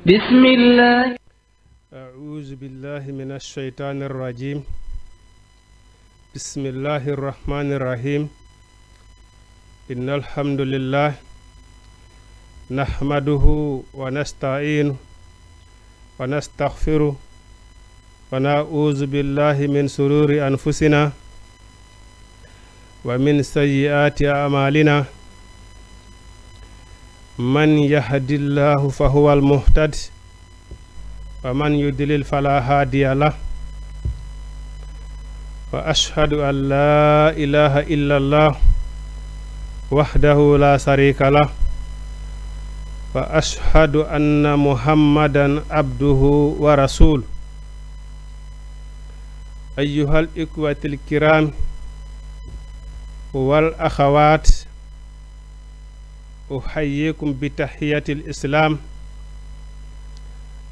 بسم الله. أعوذ بالله من الشيطان الرجيم. بسم الله الرحمن الرحيم. إن الحمد لله نحمده ونستعينه ونستغفره ونعوذ بالله من شرور أنفسنا ومن سيئات أعمالنا. من يهد الله فهو المهتد ومن يضلل فلا هادي له. وأشهد أن لا إله إلا الله وحده لا شريك له. وأشهد أن محمدا عبده ورسوله. أيها الإخوة الكرام والأخوات، أحييكم بتحية الإسلام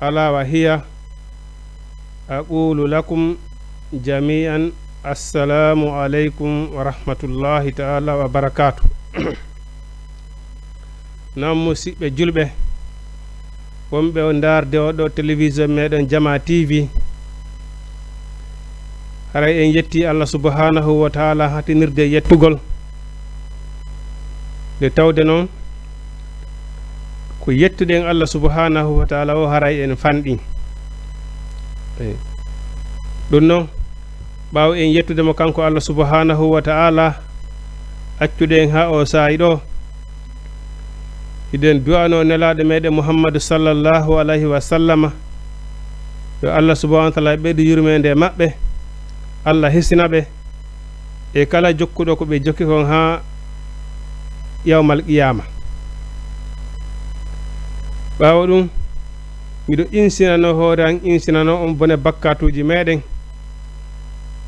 ألا وهي أقول لكم جميعا السلام عليكم ورحمة الله تعالى وبركاته. نعم مسيب جلبة ومبه وندار دو تلفزيون ميدان جما تي haray en yetti Allah subhanahu wa ta'ala hatinirde yettugol de tawde non ko yettuden Allah subhanahu wa ta'ala o haray en fandi dun non bawo en yettude mo kanko Allah subhanahu wa ta'ala accuden ha o saido iden du'ano nelade mede Muhammad sallallahu alaihi wa sallama yo Allah subhanahu wa ta'ala bedu yurmende mabbe, Allah hisinaɓe e kala jokkuɗo ko ɓe jokki kon ha yawmal qiyama. ɓawo ɗum miɗo insinano hoore an insinano on bone bakkatuji meɗen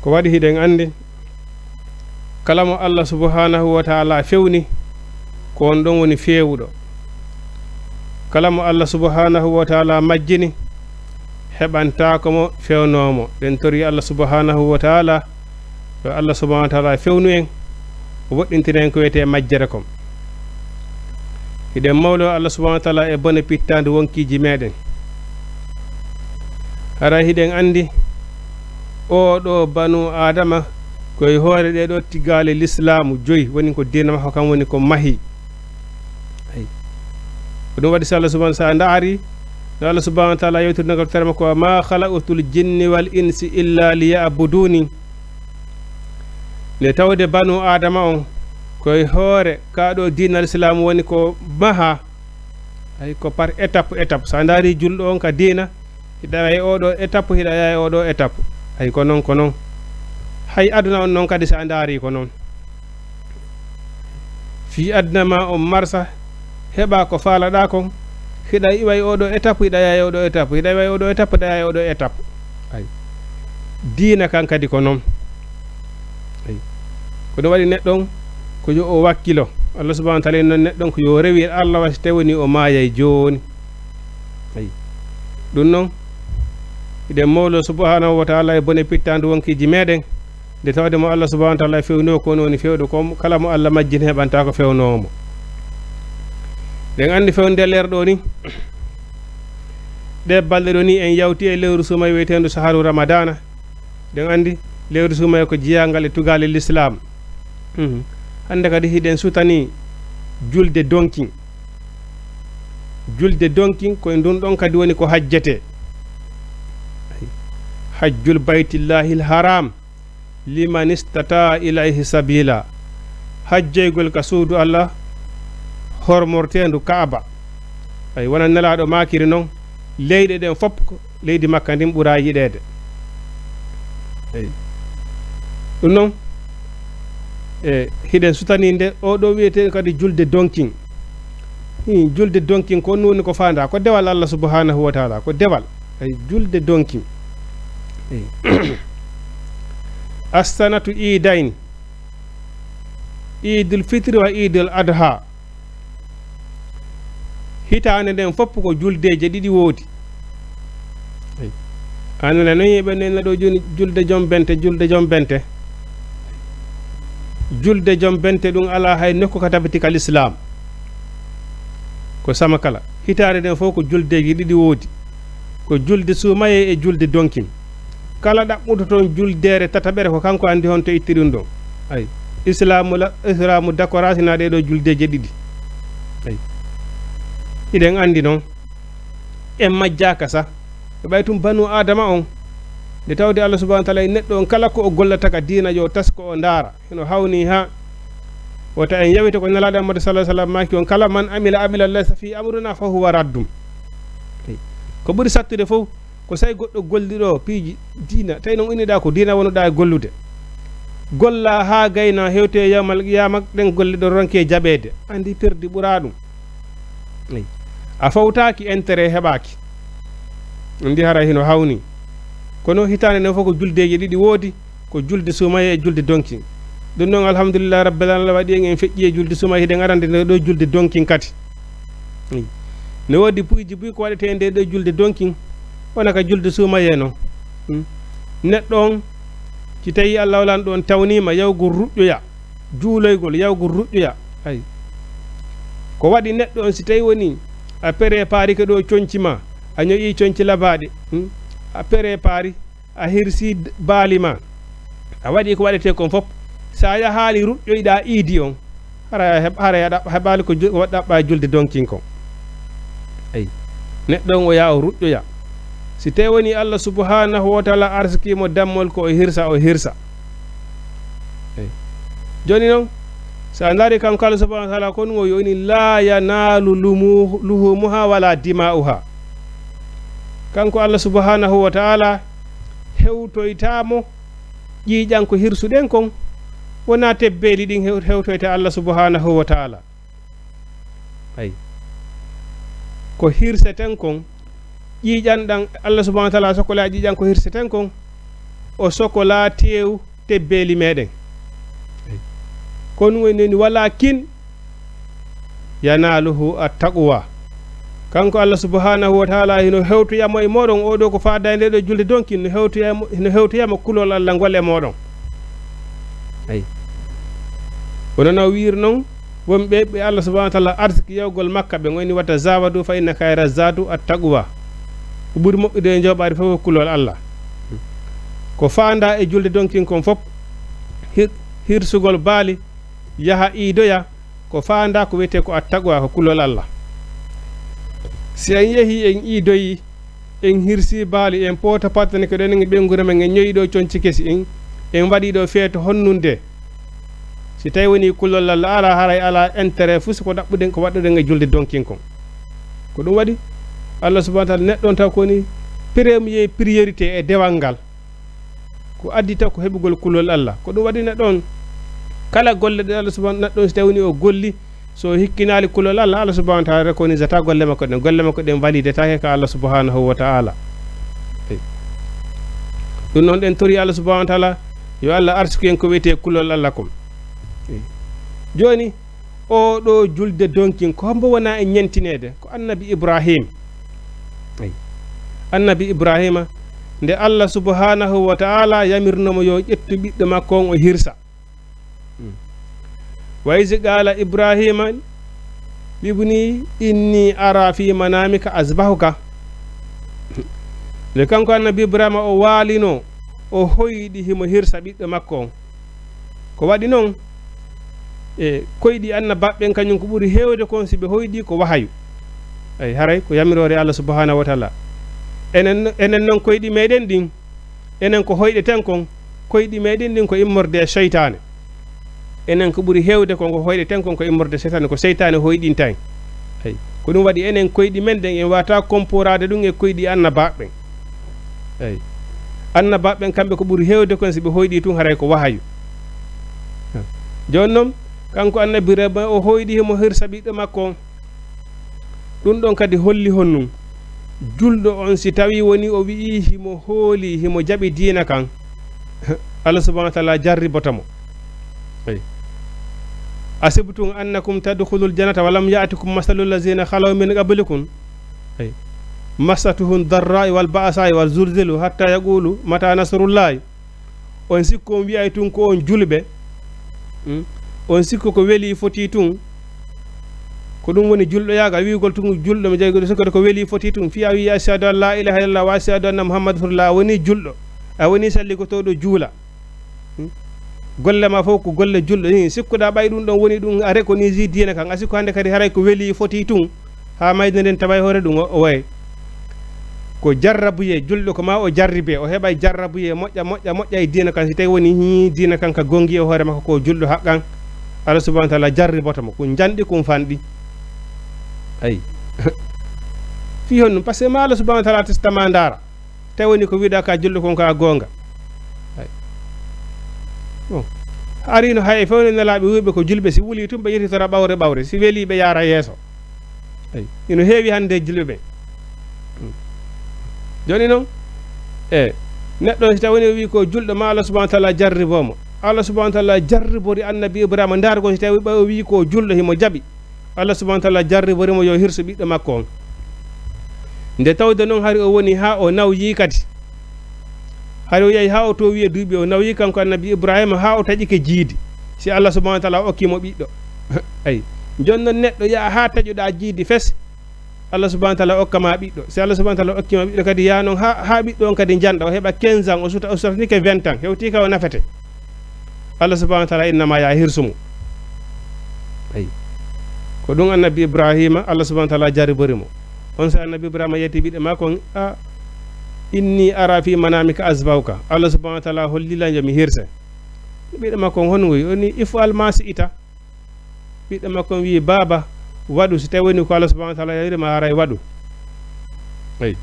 ko waɗi hiɗen andi kala mo Allah subhanahu wa ta'ala fewni ko on ɗon woni fewuɗo. kala mo Allah subhanahu wa ta'ala majjini heɓantako mo fewnomo. ɗen tori Allah subhanahu wa ta'ala yo Allah subhanahu wa ta'ala fewnu en o woɗɗintinen ko wiyete majjere kom. hiɗen mawlo Allah subhanahu wa ta'ala e bone pittande wonkiji meɗen. hara hiɗen andi o ɗo banu adama koye hoore ɗe ɗo tigale l'islamu joyi woni ko dina makko kam woni ko mahi. ko ɗum waɗi so Allah subhanahu wa ta'ala ndaari Allah subhanahu wa ta'ala yewtirde ko terma ko ma khalaqatul jinni wal insi illa liya'buduni. le tawde banu adama on koye hoore kaɗo dinal islam woni ko maha ay ko par étape sa ndaari julɗo on ka dina hiɗa e oɗo étape hiɗa yaye oɗo étape ay ko non hay aduna on non kadi sa ndaari ko non fi aduna ma on marsa heɓa ko faalaɗa kon hiɗa iway oɗo étape hiɗa yaye oɗo étape hiɗa iway oɗo étape hiɗa yaye oɗo étape. ay diina kan kadi ko noon. ay ko ɗum waɗi neɗɗon ko yo o wakkilo Allah subhanahu wa ta'ala noon neɗɗon ko yo rewi Allah wasi tawni o maayay joni. ay ɗum noon hiɗen mawlo subhanahu wa ta'ala e bone pittande wonkiji meɗen nde tawde mo Allah subhanahu wa ta'ala fewno ko woni fewɗo ko kala mo Allah majjini heɓanta ko fewnomo. ɗen andi fewnde leer ɗo ni ɗe balɗe ɗo ni en yawti e lewru sumay wiyetendu saharu ramadana. ɗen andi lewru sumay ko jiyangal e tugale l'islam. hande kadi hiɗen sutani julde donkin. julde donkin koye ndun ɗon kadi woni ko hajjete. hajjul baytillahil haram liman istata ilayhi sabila. hajjeygol ka suudu Allah hormortendu Kaaba. ay wona nelaɗo makiri noon leyɗe ɗen fopp leydi Makka ndin ɓura yiɗede. ay ɗum noon e hiɗen sutani nde oɗo wiyete kadi julde donkin. julde donkin ko nuni ko fanda ko dewal Allah subhanahu wa ta'ala ko dewal. ay julde donkin. as-sanatu iidayn idul fitri wa idul adha. hitande nden fopp ko juldeje ɗiɗi woodi. anene noon yiɓe nenna ɗo joni julde joom bente julde joom bente ɗum ala hay nokku ka tabiti kal islam ko sama kala hitaare nden fof ko juldeji ɗiɗi woodi ko julde suumaye e julde donkin kala ɗaɓɓuto toon juldere tataɓere ko kanko andi hon to itti ɗum ɗon ay islamu décoration ɗeɗo juldeje ɗiɗi ay iɗen andi noon en majjaka sa ɓe ɓay tum banu adama on nde tawde Allah subhanahu wa taala e neɗɗo on kala ko o gollata ka diina yo tasko o ndaara eno hawni ha wota en yawite ko nalaɗo amadou sallah sallam maki on kala man amila laysa fi amruna fa huwa raddum ko ɓuri sattude fof ko say goɗɗo golliɗo piiji diina tawi noon iniɗa ko diina wonoɗa e gollude golla ha gayna hewte yawmal qiyama ɗen golliɗo ronke jaɓede andi perdi ɓura ɗum a fawtaki intérêt heɓaki ndi hara hino hawni kono hitande nden fof ko juldeji ɗiɗi woodi ko julde suumaye e julde donkin ɗum noon alhamdulillah rabbil alamin waɗi en feƴƴi e julde suumaye hiɗen arande nde ɗo julde donkin kadi ne woodi puyji buy ko waɗete nde ɗo julde donkin wona ka julde suumaye noon neɗɗo on si tawi Allah walan ɗon tawnima yawgol ruƴƴoya juuloygol yawgol ruƴƴoya ay ko waɗi neɗɗo on si tawi woni a préparé ko ɗo coñci ma a ñoƴi coñci labaɗe a préparé a hirsi baali ma a waɗi ko waɗete kon fof sa yahaali ruƴƴoyɗa iidi on hara heɓali ko ɗaɓɓa julde donkin kon ay neɗɗo on o yaa o ruƴƴoya si tawi woni Allah subhanahu wa taala arsikimo dammol ko o hirsa ay joni noon sa ndaari kanko Allah subhanahu wa taala ko ɗum o yoni la yanalu luhumuha wala dima'uha kanko Allah subhanahu wa taala hewtoytamo ƴiiƴan ko hirsuɗen kon wona tebbeeli ɗin hewtoyta Allah subhanahu wa taala ay ko hirseten kon ƴiiƴanɗan Allah subhanahu wa taala sokola ƴiiƴan ko hirseten kon o sokola tew tebbeeli meɗen kon woni walakin yanaluhu attaqwa kanko Allah subhanahu wa taala hino hewtoyamo e moɗon oɗo ko faada nde ɗo julde donki no hewtoyamo kulol Allah ngol e moɗon ay wonano wiir noon wonɓe ɓe Allah subhanahu wa taala arsiki yawgol makka ɓe goni watta zawadu fa inna kayra zadu attaqwa ko ɓuri moƴƴude e jawɓade fof kulol Allah ko faanda e julde donkin kon fof hirsugol baali yaha iidoya ko faanda ko wiyete ko attaqwa ko kulol Allah si en yehi en iidoyi en hirsi baali en poota pattane ko ɗen ɓe gura men en ñoyiɗo coñci kesi en waɗiɗo feeto honnunde si tawi woni kulol Allah ala haray ala intérêt fus ko ɗaɓɓuɗen ko waɗɗuɗen e julde donkin kon ko ɗum waɗi Allah subhanahu wa taala neɗɗon taw koni premier priorité e dewal ngal ko addita ko heɓugol kulol Allah ko ɗum waɗi neɗɗon kala golle ɗe Allah subhanahu neɗɗon si tawi woni o golli so hikkinali kulol Allah Allah subhanahu wa taala rekonisata golle makko ɗen validetake ka Allah subhanahu wa taala ɗum noon ɗen tori Allah subhanahu wa taala yo Allah arsiku en ko wiyete kulol Allah kom joni o ɗo julde donkin ko hombo wona e ñentinede ko annabi Ibrahim annabi Ibrahima nde Allah subhanahu wa taala yamirnomo yo ƴettu ɓiɗɗo makko on o hirsa wa iz qala Ibrahima libni inni ara fi manamika azbahuka nde kanko annabi Ibrahima o waalino o hoyɗi himo hirsa ɓiɗɗo makko on ko waɗi noon e koyɗi annabaɓen kañum ko ɓuri hewde kon si ɓe hoyɗi ko wahayu ay haray ko yamirore Allah subhanahu wa taala enen noon koyɗi meɗen ɗin enen ko hoyɗeten kon koyɗi meɗen ɗin ko immorde cheytane enen ko ɓuri hewde kon ko hoyɗeten kon ko immorde cheytane ko cheytane hoyɗintan ay ko ɗum waɗi enen koyɗi men ɗen en wata comporade ɗum e koyɗi annabaɓen ay annabaɓen kamɓe ko ɓuri hewde kon si ɓe hoyɗi tun haray ko wahayu joni noon kanko annabi Ibrahima o hoyɗi himo hirsa ɓiɗɗo makko on ɗum ɗon kadi holli honnum julɗo on si tawi woni o wi'i himo hooli himo jaɓi diina kan Allah subhanahu wa taala jarribotamo ay asibtum annakum tadkhulul jannata walam ya'tikum masalul lazina khalaw min qablikum ay masatuhum darra'i wal ba'sa'i wal zulzilu hatta yaqulu mata nasrullahi on sikko on wi'ay tun ko on julɓe on sikko ko weli foti tun ko ɗum woni julɗo yagal wiigol tun julɗo mi jeygoɗo sukade ko weeli foti tun fiya wi ashhadu an la ilaha illallah wa ashhadu anna muhammadu rasulullah a woni julɗo a woni salli ko to ɗo juula golle ma fof ko golle julɗo ni sikkuɗa ɓay ɗum ɗon woni ɗum are ko ni ji diina kan a sikku hannde kadi haray ko weeli foti tun ha mayde nden tawa hoore ɗum o waye ko jarrabuye julɗo ko ma o jarribe o heɓay jarrabuye moƴƴa e diina kan si tawi woni hi diina kan ka gongi e hoore makko ko julɗo haqqan Allah subhanahu wa ta'ala jarriboto mo ko janɗi kum fanɗi ay fi hon parce que ma Allah subhanahu wa ta'ala testama ndara tawi woni ko wiɗa ka julɗo kon ka gonga ay bon arino hay fewne nelaɓe wiɓe ko julɓe si wuli tum ɓe yettitora ɓawre si weeli ɓe yaara yeeso ay ino heewi hannde julɓe ɓe joni noon neɗɗo si tawi woni wi ko julɗo ma Allah subhanahu wa ta'ala jarribomo Allah subhanahu wa ta'ala jarribori annabi Ibrahima ndargo si tawi ɓe wi ko julɗo himo jaɓi Allah subhanahu wa ta'ala jarriborimo yo hirso ɓiɗɗo makko on nde tawde noon hari o woni ha o nawyi kadi hari o yehi ha o to wiye duuɓi o nawyi kanko annabi Ibrahima ha o taƴike jiidi si Allah subhanahu wa ta'ala okkimo ɓiɗɗo ay joni noon neɗɗo yaa ha taƴoɗa jiidi fes Allah subhanahu wa ta'ala okkama ɓiɗɗo si Allah subhanahu wa ta'ala okkima ɓiɗɗo kadi ya noon ha ɓiɗɗo on kadi janɗa o heɓa 15 ans o sutatnike 20 ans hewti ka o nafete Allah subhanahu wa ta'ala innama ya hirsumo ay ko ɗum annabi Ibrahima Allah subhanahu wa ta'ala jarriborimo on sa annabi Ibrahima yetti ɓiɗɗo makko a inni ara fi manamika azbawka Allah subhanahu wa ta'ala hollila jami hirse ɓiɗɗo makko hongoy oni ifal masi ita ɓiɗɗo makko wi baba waɗu si tawi woni ko Allah subhanahu wa ta'ala yawirima haray waɗu ay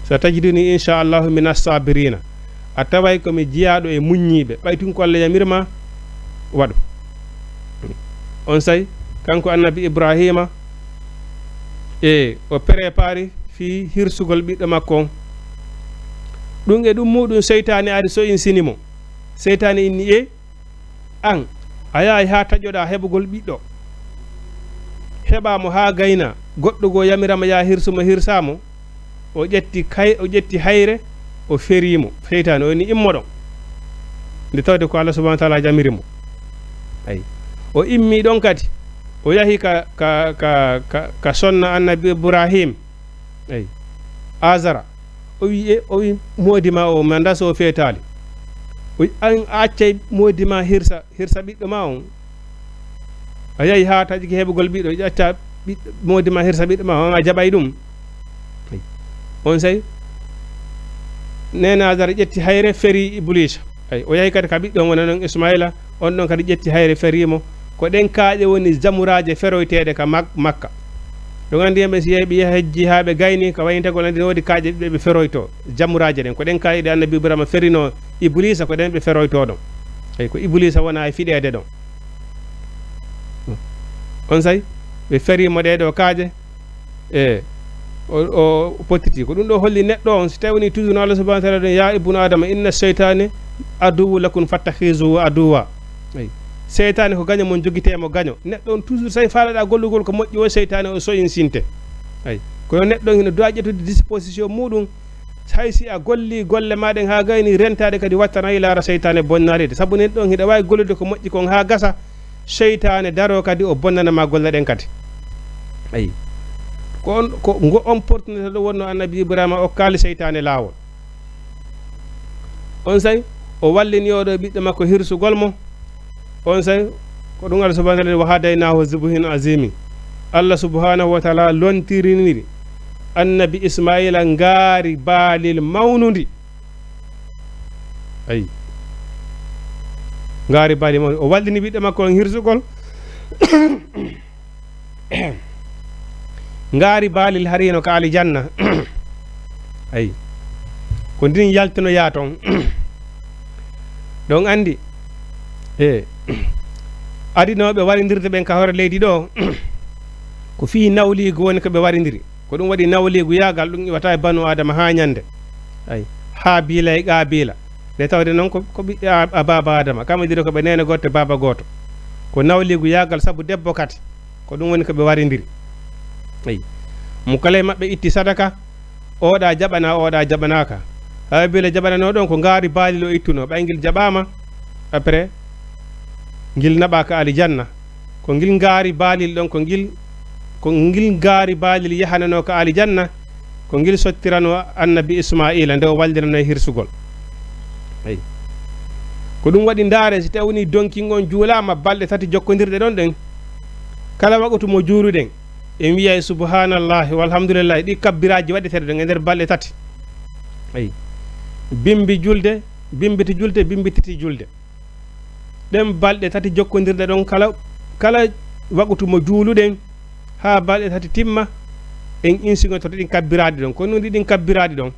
sa tajiduni inchallahu min as-sabirina a taway komi jiyaɗo e muññiɓe ɓaytun ko Allah yamirma waɗu on say kanko annabi Ibrahima o prépari fi hirsugol ɓiɗɗo makko on ɗum e ɗum muɗum seytane ari so in sinimo seytane inni an a yahay ha taƴoɗa heɓugol ɓiɗɗo heɓamo ha gayna goɗɗo go yamirama ya hirsumo hirsamo o ƴetti hayre o ferimo seytane o ni immoɗon nde tawde ko Allah subhanahu wa ta'ala jamirimo ay o immi ɗon kadi o yahi ka sonna annabi Ibrahim ay Azara o wi modima o manda so feetali an accay modima hirsa ɓiɗɗo ma on a yahi ha taƴiki heɓugol ɓiɗɗo ƴetta modima hirsa ɓiɗɗo ma on a jaɓay ɗum on say nena Azara ƴetti hayre feri Iblisa ay o yahi kadi ka ɓiɗɗo wona noon Ismaila on ɗon kadi ƴetti hayre ferimo ko ɗen kaaƴe woni jamuraje feroyteɗe ka makka ɗum andi yimɓe si yeeɓi hejji ha ɓe gayni ko wayintagol andi woodi kaaƴe ɓiɓɓe ɓe feroyto jamuraje ɗen ko ɗen kaaƴe ɗe annabi Ibrahima ferino Iblisa ko ɗen ɓe feroyto ɗon ay ko Iblisa wona e fiɗede ɗon on say ɓe ferimo ɗeɗo kaaƴe o pottiti ko ɗum ɗo holli neɗɗo on si tawi woni toujours no Allah subhanahu wa ta'ala ɗon ya ibnu adama inna cheytane aduwu lakum fattahizuhu aduwa ay seytane ko gaño mon joguitemo gaño neɗɗo on toujours say faalaɗa gollugol ko moƴƴi o seytane o soyin sinte ay kono neɗɗo ene dowa ƴettude disposition muɗum hay si a golli golle maɗen ha gayni rentade kadi wattanayi laara seytane bonnarede saabu neɗɗo on hiɗa wawi gollude ko moƴƴi kon ha gasa seytane daro kadi o bonnanama golle ɗen kadi ayi ko ngo opportunité ɗo wonno annabi Ibrahima o kaali seytane laawol on say o wallini oɗo ɓiɗɗo makko hirsugol mo on say ko ɗum Allah subhanahu wa ta'ala wa hadaynahu zibhin azimi Allah subhanahu wa ta'ala lontiriniri annabi Ismaila ngaari baalil mawnudi ay ngaari baalil mawnudi o wallini ɓiɗɗo makko on hirsugol ngaari baalil harino ka aljanna ay ko ndin yaltino ya ton ɗon andi adinoɓe warindirde ɓen ka hoore leydi ɗo ko fi nawligu woni ko ɓe warindiri ko ɗum waɗi nawligu yagal ɗum iwata e banu adama ha ñande ay ha biila e qabila nde tawde noon ko ɓiɓɓe a baba adama kamediri ko ɓe nene goto baba goto ko nawligu yagal saabu debbo kati ko ɗum woni ko ɓe warindiri ay mo kala maɓɓe itti sadaka oɗa jaɓana oɗa jaɓanaka ha bile jaɓanano ɗon ko ngaari baalil o ittuno ɓaygil jaɓama après ngil naɓa ka aljanna ko ngil ngaari baalil ɗon ko ngil ko ngil gaari baalil yahanano ko alijanna ko ngil sottirano annabi ismaila nde o waldirano e hirsugol ay ko ɗum waɗi ndaare si tawni donkin on juulama balɗe tati jokkodirɗe ɗon ɗen kala wagotu mo juuruɗen en wiya subhanallahi walhamdulillahi ɗi kabbiraji waɗeteɗe ɗen e nder balɗe tati ay bimbi julde bimbiti julde bimbititi julde ɗen balɗe tati jokkodirɗe ɗon kala wagotu mo juuluɗen ha balɗe tati timma en insigo to ɗin kabbiraɗi ɗon kono ɗiɗin kabbiraɗi ɗon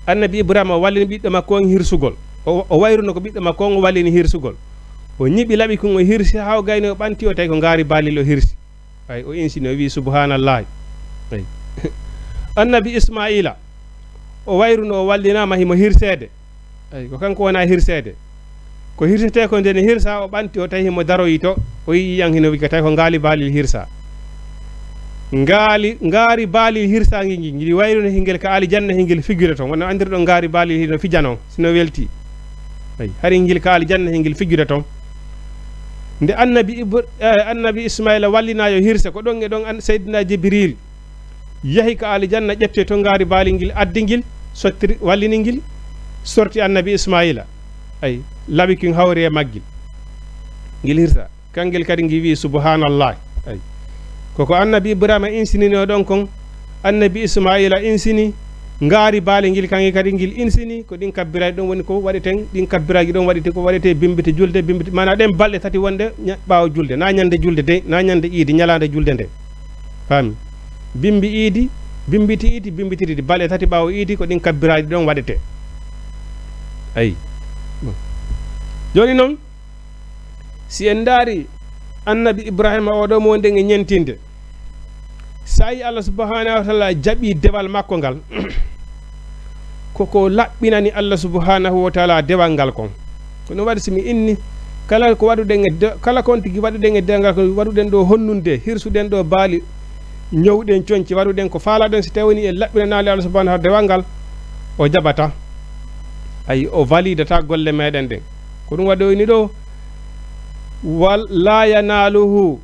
annabi ibrahima wallini ɓiɗɗo makko on hirsugol o wayruno ko ɓiɗɗo makko on o wallini hirsugol o ñiɓi laɓi kon o hirsi ha o gayno o ɓanti o tawi ko ngaari balil o hirsi ay o insini o wi subhanallahi ay annabi ismaila o wayruno o wallinama himo hirsede ay ko kanko wona hirsede ko hirsete ko ndene hirsa o ɓanti o tawi himo daroyi to o yi yan hino wika tawi ko ngaali balil hirsa ngaari baalil hirsangi ngi ngi wayruno hingel ka alijanna hingel figure ton wona andirɗo ngaari baalil hino fijano sino welti ay hari hingel ka alijanna hingel figure ton nde annabi ismaila wallinayo hirse ko ɗon e ɗon an seydina jibril yahi ka alijanna ƴette to ngaari baalil ngil addingil sottiri walliningil sorti annabi ismaila ay laɓi kin hawri e maggil ngil hirsa kangel kadi ngi wi subhanallah ay koko annabi ibrahima insinino ɗon kon annabi ismaila insini ngaari baale ngil kangi kadi ngil insini ko ɗin kabbiraji ɗon woni ko waɗeten ɗin kabbiraji ɗon waɗete ko waɗete bimbite julde bimbite mana ɗen balɗe tati wonde ɓaawo julde na ñande julde de na ñande iidi ñalande julde nde faami bimbi iidi bimbiti iidi bimbititi balɗe tati ɓaawo iidi ko ɗin kabbiraji ɗon waɗete ayi joni noon si en daari annabi ibrahima oɗo mo wonde e ñentinde sa yi allah subhanahu wa taala jaɓi dewal makko ngal koko laɓɓinani allah subhanahu wa taala dewal ngal kon ko ɗum waɗi somi inni kala ko waɗuɗen kala kon tigi waɗuɗen e dewal ngal ko waɗuɗen ɗo honnunde hirsuɗen ɗo baali ñowɗen coñci waɗuɗen ko faalaɗen so tawni e laɓɓinanali allah subhanahu wa taala dewal ngal o jaɓata ay o validata golle meɗen ɗen ko ɗum waɗoyni ɗo la yanaluhu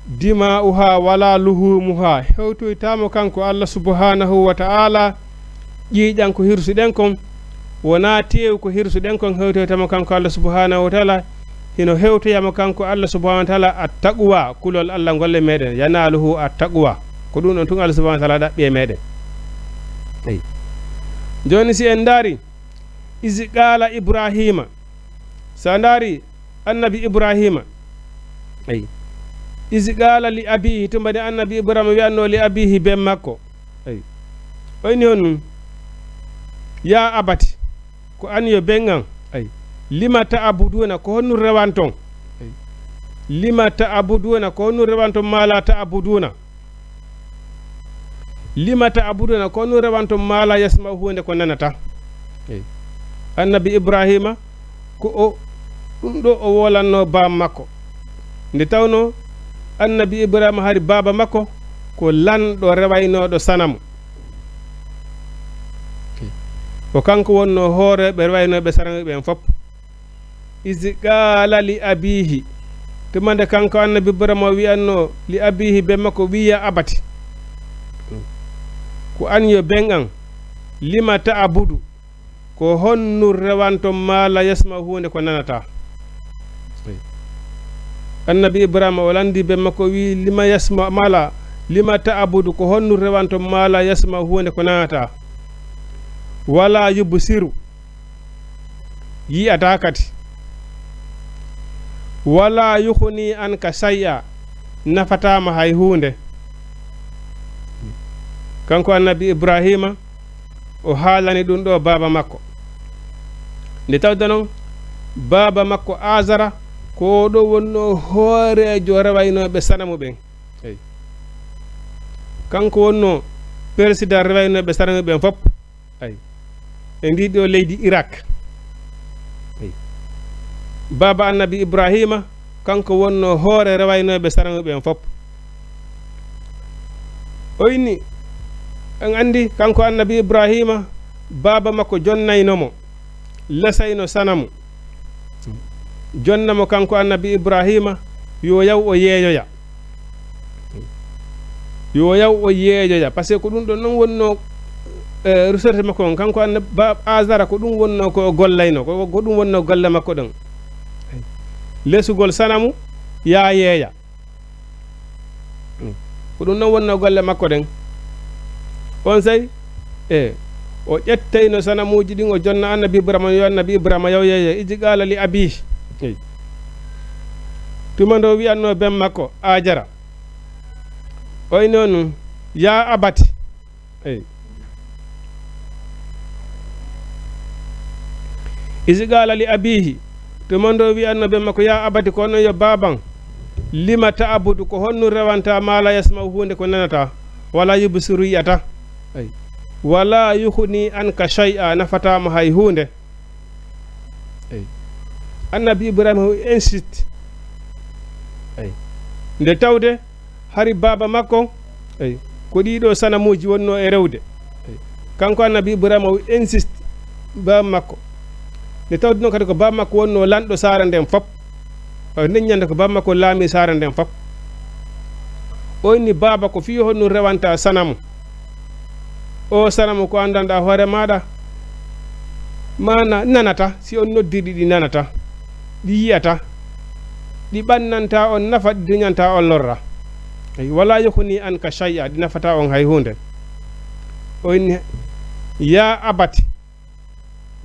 dima'uha wala luhumuha hewtoytamo kanko allah subhanahu wa ta'ala ƴiiƴan ko hirsuɗen kon wona tew ko hirsuɗen kon hewtoytamo kanko allah subhanahu wa ta'ala hino hewtoyamo kanko allah subhanahu wa ta'ala a taqwa kulol allah golle meɗen yanaluhu a taqwa ko ɗum ɗon tun allah subhanahu wa ta'ala ɗaɓɓi e meɗen eyi joni si en daari isi qala ibrahima sa daari annabi ibrahima ay isi qala li abihi to mbaɗi annabi ibrahima wiyanno li abihi ben makko ay oyni hon ya abati ko an yo ben an ay lima ta'buduna ko honnu rewanton ay lima ta'buduna ko honnu rewanton mala ta'buduna lima ta'buduna ko honnu rewanton mala yasma hunde ko nanata ay annabi ibrahima ko o ɗum ɗo o wolanno baba makko nde tawno annabi ibrahima hari baba makko ko lanɗo rewaynoɗo sanamu ko kanko wonno hooreɓe rewaynoɓe sanamuɓe en fopp isi qala li abihi tumande kanko annabi ibrahima wiyanno li abihi be makko wiya abati ko an yo ben an lima ta'budu ko honnu rewanto mala yasma hunde ko nanata annabi ibrahima o landi be makko wi lima yasma mala lima ta'budu ko honnu rewanto mala yasma hunde ko nanata wala yubsiru yi atakati wala yukhni anka shay'a nafatama hay hunde kanko annabi ibrahima o haalani ɗum ɗo baba makko nde tawde noon baba makko azara ko ɗo wonno hoorejo rewaynoɓe sanamu ɓen eyi kanko wonno président rewaynoɓe sanamu ɓen fopp ayi e ndiɗi o leydi Irak eyi baba annabi ibrahima kanko wonno hoore rewaynoɓe sanamu ɓen fopp o inni en andi kanko annabi ibrahima baba makko jonnaynomo lesayno sanamu jonnamo kanko annabi ibrahima yo yaw o yeeyoya yo yaw o yeejoya par ce que ko ɗum ɗon noon wonno recherche makko on kanko anna ba Azara ko ɗum wonno ko gollayno ko ɗum wonno golle makko ɗon lesugol sanamu ya yeeya ko ɗum noon wonno golle makko ɗen on sey o ƴettayno sanamuji ɗin o jonna annabi Ibrahima yo annabi Ibrahima yaw yeeya iji qala li abi tuma ndo wiyanno ben makko Ajara oy noon ya abati isi qala li abihi tuma ndo wiyanno ben makko ya abati ko noon yo baban lima ta'budu ko honnu rewanta mala yasma'u hunde ko nanata wala yubsiru yata wala yukhni anka shay'a nafatama hay hunde annabi Ibrahima insiste nde tawde hari baba makko ko ɗiɗo sanamuji wonno e rewde kanko annabi Ibrahima insiste baba makko nde tawde noon kadi ko baba makko wonno lanɗo sara nden fop neññande ko baba makko laami sara nden fop o inni baba ko fi honno rewanta sanamu o sanamu ko andanɗa hoore maɗa mana nanata si on noddiɗi ɗi nanata ɗi yiyata ɗi ɓannanta on nafa ɗi duñanta on lorra wala yukhni anka shay'a ɗi nafata on hay hunde o inni ya abati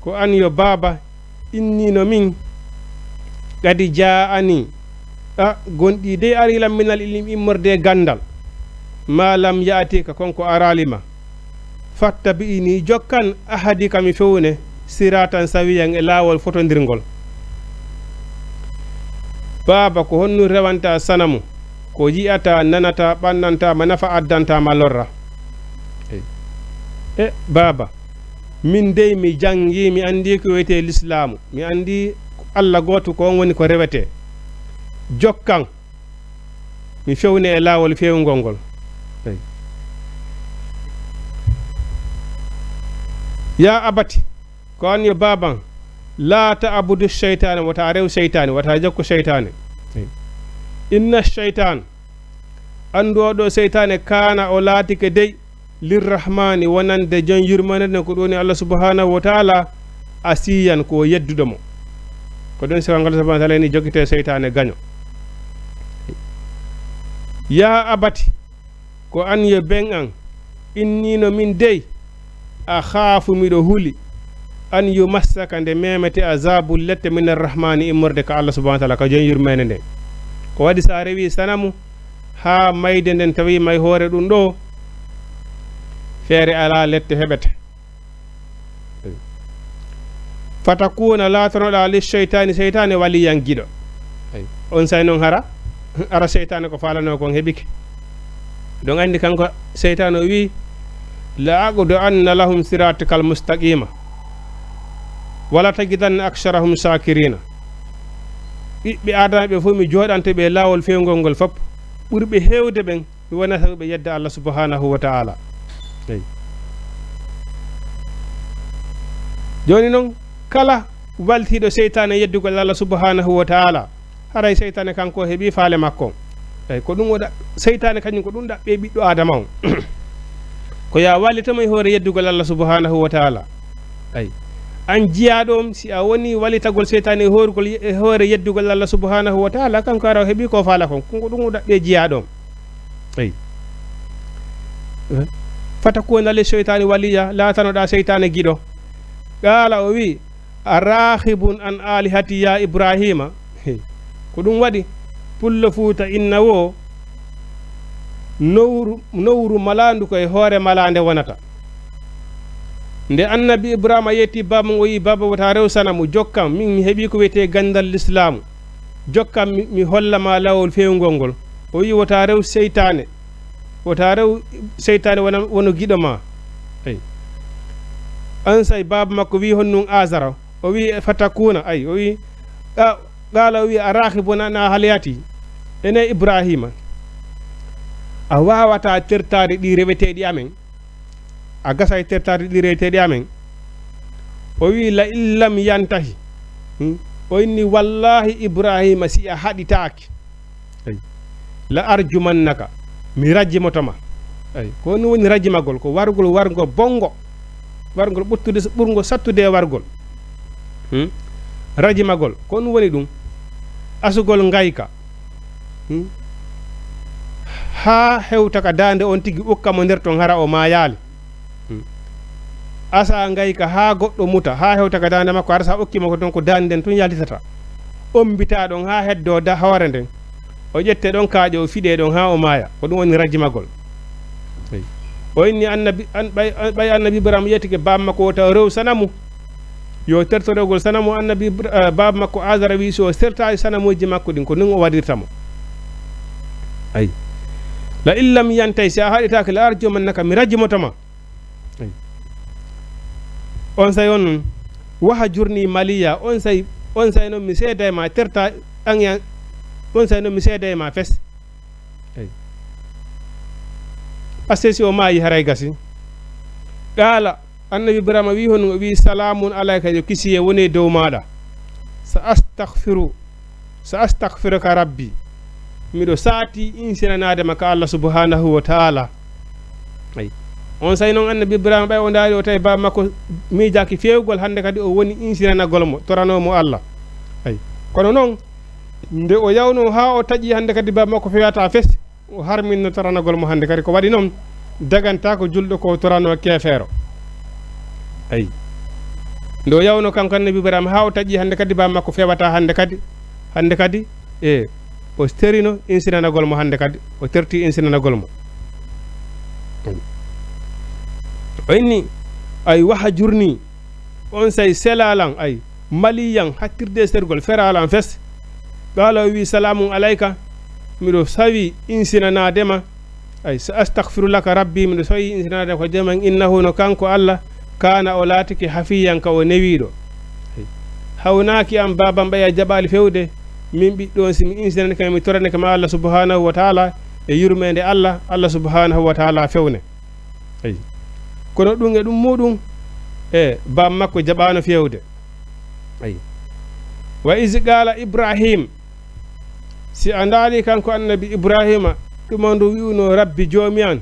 ko an yo baba innino min kadi ja'ani gonɗi de arilam minal ilmi immorde gandal ma lam ya'tika konko aralima fattabi'ini jokkan ahadi kami fewne siratan sawiyan e laawol fotondirgol baba ko honnu rewanta sanamu ko yi'ata nanata ɓannanta ma nafa addanta ma lorra baba min dey mi jangi mi andi ko wiyete l'islamu mi andi Allah goto ko on woni ko rewete jokkan mi fewne e laawol fewngol ngol ya abati ko an yo baban la ta'budu shaytana wata rew shaytani wata jokko shaytani inna shaytan ando do shaytane kana o latike dey lirrahmani wonande jon yurmanede ko doni Allah subhanahu wa ta'ala asiyan ko yeddudo mo ko don se ngal subhanahu wa ta'ala ni jokite shaytane gaño ya abati ko an ye ben an innino min dey a khafu mido huli an yumassaka nde memete azabul lette min arrahmani immorde ka Allah subhanahu wa ta'ala ka jon yurmanede ko wadi sa rewi sanamu ha mayde nden tawi may hoore ɗum ɗo feere ala lette heɓete fatakuna latanoɗa li cheytani cheytane waliyan giɗo on say noon hara ara cheytane ko falano kon heɓike ɗon andi kanko cheytane o wi la aqudu anna lahum siratikal mustaqima wala tagidanna aksarahum shakirina ɓiɓɓe adama ɓe fof mi jooɗante ɓe laawol fewngol ngol fof ɓurɓe heewde ɓen mi wonata ɓe yedda Allah subhanahu wa ta'ala joni noon kala waltiɗo seytane yeddugol Allah subhanahu wa ta'ala haray seytane kanko heeɓi faale makko ko ɗum waɗa seytane kañum ko ɗum ɗaɓɓe ɓiɗɗo adama on ko ya wallitamo e hoore yeddugol Allah subhanahu wa ta'ala an jiyaɗom si a woni walitagol seytane e hoore yeddugol Allah subhanahu wa ta'ala kanko ara heeɓi ko faala kon ko ɗum ɗaɓɓe jiyaɗom fatakuna li seytani waliya latanoɗa seytane giɗo qala o wi arahibun an alihati ya ibrahima ko ɗum waɗi pullo fuuta inna wo nowru malandu koye hoore malande wonata nde annabi ibrahima yetti baba o yi baba wata rew sanamu jokkam min mi heeɓi ko wiyete gandal l'islamu jokkam mi hollama lawol fewngol ngol o wi wata rew seytane wono giɗo ma an say baba makko wi honnun Azara o wi fatakuna o wi qala o wi arahibuna na halyati ene ibrahima a wawata tertade ɗi reweteɗi amen a gasa e tertade ɗi reweteɗi amen o wi la illam yantahi o inni wallahi ibrahima si a haɗitaki la arjumannaka mi rajjimotoma ay ko no woni rajimagol ko wargo bongo wargol ɓurgo sattude wargol rajimagol ko no woni ɗum asugol ngayka ha hewta ka dande on tigi ukkamo nder ton hara o ma yaali asa ngayka ha goɗɗo muta ha hewta ka dande makko har sa ukkima ko ton ko dande nden tun yalitata ombita ɗon ha heddo da hawre nden o ƴette ɗon kaaƴe o fiɗe ɗon ha o maaya ko ɗum woni rajimagol o inni ɓay annabi ibrahima yettike baba makko o taw rew sanamu yo terto rewgol sanamu annabi baba makko asara wi so sertali sanamuji makko ɗin ko nin o waɗirtamo ayi la illam yantay si a haɗitake la arjumannaka mi rajimotoma on say on waha jurni maliya on say noon mi seeda e ma terta an on say noon mi seeda e ma fes eyi pasque si o maayi haray gasi qaala annabi ibrahima wi hon o wi salamun alayka yo kisiye woni dow maɗa sa astahfiruka rabbi miɗo saati insinanadema ka allah subhanahu wa taala ayi on say noon annabi ibrahima ɓay o ndaari o tawi baba makko miijaki fewgol hannde kadi o woni insinanagol mo toranomo allah ayi kono noon nde o yawno ha o taƴi hannde kadi baba makko fewata fes o harminno toranagol mo hannde kadi ko waɗi noon daganta ko julɗo ko torano keefeero ayi nde o yawno kanko annabi ibrahima ha o taƴi hannde kadi baba makko fewata hannde kadi e o terino insinanagol mo hannde kadi o terti insinanagol mo o inni ay waha jurni on say selalan ay maliyan hattirde sergol feralan fes qala wi salamun alayka miɗo sawi insinanadema ay sa astahfiru laka rabbi miɗo sawi insinanade ko jaman innahu no kanko allah kana o laatiki hafiyan ka o newiɗo hawnaki am babam ɓaya jaɓali fewde min ɓiɗɗo si mi insinani kam mi torane kama allah subhanahu wa taala e yurmede allah subhanahu wa taala fewne ayi kono ɗum e ɗum muɗum e bam makko jaɓano fewde ayi wa is qala ibrahim si a ndaali kanko annabi ibrahima ɗumandu wiwno rabbi joomi an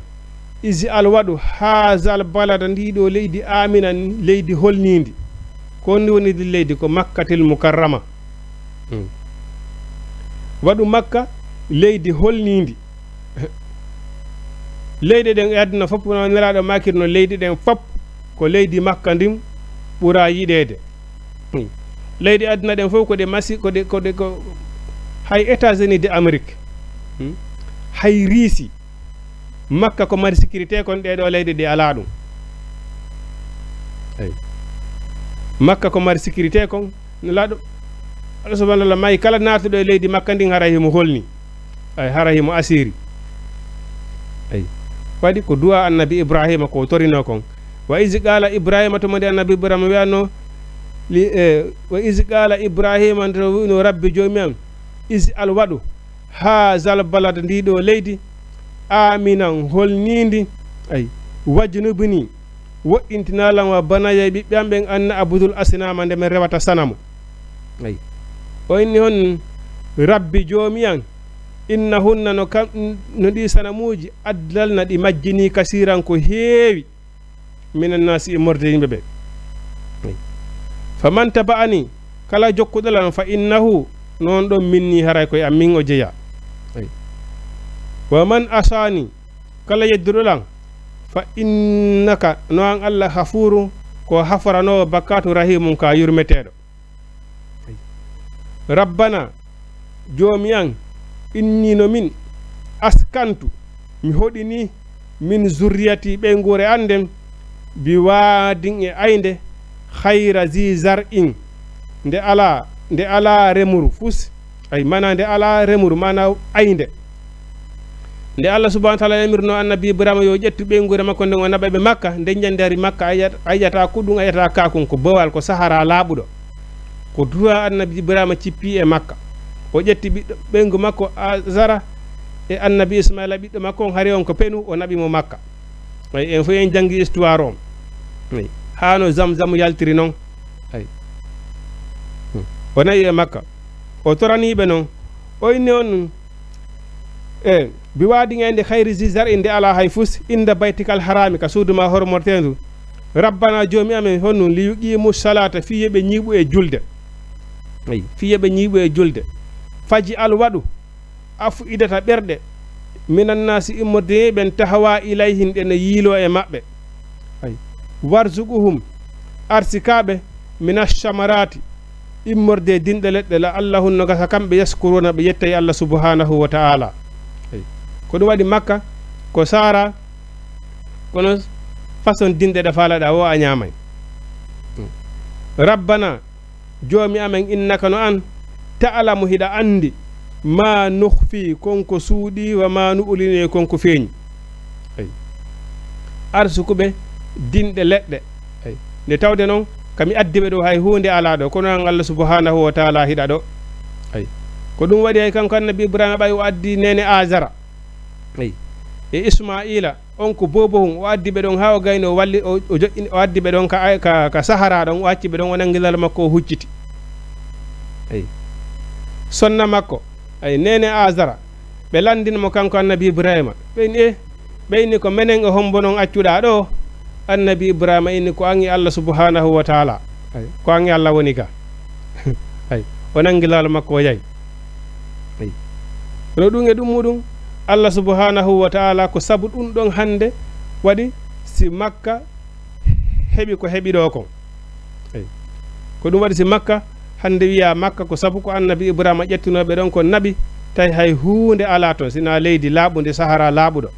isi alwaɗu haasal balada ndiɗo leydi amina leydi holnidi ko ndi woni leydi ko makkatil mukarrama waɗu makka leydi holnidi leyɗe ɗen aduna fof no neraɗo makirno leydi ɗen fop ko leydi makka ndim ɓura yiɗede leydi aduna ɗen fof koɗe masi koɗe ko hay États-Unis de Amérique hay riisi makka ko mari sécurité kon ɗeɗo leydi ɗi ala ɗum eyi makka ko mari sécurité kon no laaɗo Allah subhanahu wa ta'ala mayi kala naatuɗo e leydi makka ndin hara himo holni ay hara himo asiri eyi waɗi ko duwa annabi ibrahima ko torino kon wa is qala ibrahima to modi annabi ibrahima wiyatno wa is qala ibrahima nde wino rabbi joomi am is alwaɗu ha zal balada ndiɗo leydi aminan holnidi ay wajnubini woɗɗintinalan wa banaya ɓiɓɓe am ɓen anna abudul asinama nde min rewata sanamu ay o inni hon rabbi joomi an inna hunna no ɗi sanamuji addalna ɗi majjini kasiran ko heewi minen nasi e morde yimɓe ɓe fa man taba'ani kala jokkuɗolan fa innahu noon ɗon minni haray koye am min o jeeya wa man asani kala yedduɗolan fa innaka no an allah hafuru ko hafaranowo bakkatu rahimum ka yurmeteɗo rabbana joomi an innino min askantu mi hoɗini min zurriyati ɓe nguure anden bi waadin e aynde hayra zi zar'in nde ala remuru fus ay mana nde ala remuru mana aynde nde allah subhanahu wa ta'ala emirno annabi ibrahima yo ƴettu ɓe nguure makko nden o naɓa ɓe makka nde jandari makka ayiyata kuɗum ayiyata kakum ko bowal ko sahara laaɓuɗo ko duwa annabi ibrahima cippi e makka o ƴetti ɓiɗɗo ɓengu makko azara e annabi ismaila ɓiɗɗo makko on hari on ko penu o naɓimo makka ay en fo en jangi histoire on ay hano zamzam yaltiri noon ay o nayi e makka o toraniɓe noon o inni on bi waadi ngende khayri zizar inde ala hay fus inda baytikal harami ka suuduma hormortendu rabbana joomi amen honnu li yuqimu salata fi yebe nyibu e julde ay fi yebe nyibu e julde faji al wadu afu idata berde minan nasi immorde ben tahawa ilayhin de yilo e mabbe ay warzuquhum arsikabe minash shamarati immorde dinde ledde la allahun no gasa kambe yaskuruna be yettay allah subhanahu wa ta'ala ay ko dum wadi makka ko sara kono façon dinde da fala da wo a nyamay rabbana joomi amen innaka no an ta'lamu hida andi ma nukhfi konko suudi wa ma nu'lini konko feeñ ay arsukube dinde ledde ay ne tawde non kami addibe do hay hunde ala do kono Allah subhanahu wa ta'ala hida do ay ko dum wadi ay kanko annabi ibrahima bay o addi nene azara ay e ismaila on ko bobohum o addi be don hawa gayno walli o addi be don ka sahara don o acci be don wonangilal makko hucciti ay sonna makko ay nene azara be landin mo kanko annabi ibrahima beyni ko menen e hombo non accuda do annabi ibrahima inni ko angi allah subhanahu wa ta'ala ay ko angi allah woni ka ay wonangilal makko yai ay no dum e dum mudum Allah subhanahu wa ta'ala ko sabu dum don hande wadi si makka hebi ko hebi do ko ay ko dum wadi si makka hande wiya makka ko sabu ko annabi ibrahima ƴettino be don ko nabi tay hay huunde ala to sina leydi laabunde sahara laabudo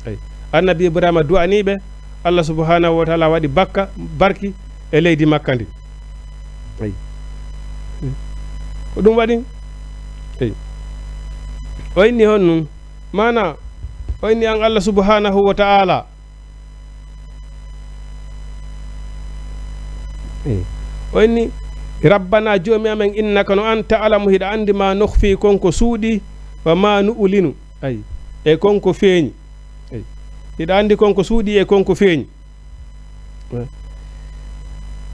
ay annabi ibrahima du'anibe Allah subhanahu wa ta'ala wadi bakka barki e leydi makka ndi ay ko dum wadi ay o inni honnum mana o inni an Allah subhanahu wa ta'ala o inni rabbana joomi amen innaka no anta alamu hida andi ma nukhfi konko suudi wa ma nu'linu ay e konko feeñi ay hida andi konko suudi e konko feeñi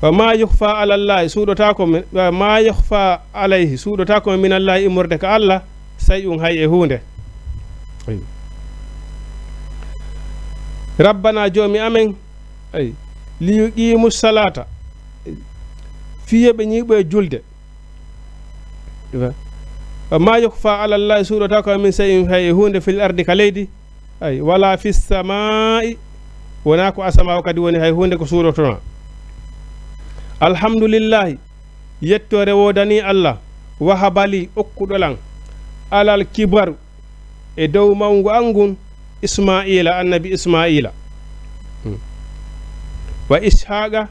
wa ma yukhfa ala allah suudota ko ma yukhfa alayhi suudota ko min allah imurde ka allah sayun hay e hunde ay rabbana joomi amen ay li yuqimu salata fiye be nyibo e julde ma yukhfa ala allah surata ko min sayin hay hunde fil ardi kalaydi ay wala fis samai wana ko asama kadi woni hay hunde ko suratona alhamdulillah yettore wodani allah wahabali okkudolan alal kibar e dow mawngu angun ismaila annabi ismaila wa ishaqa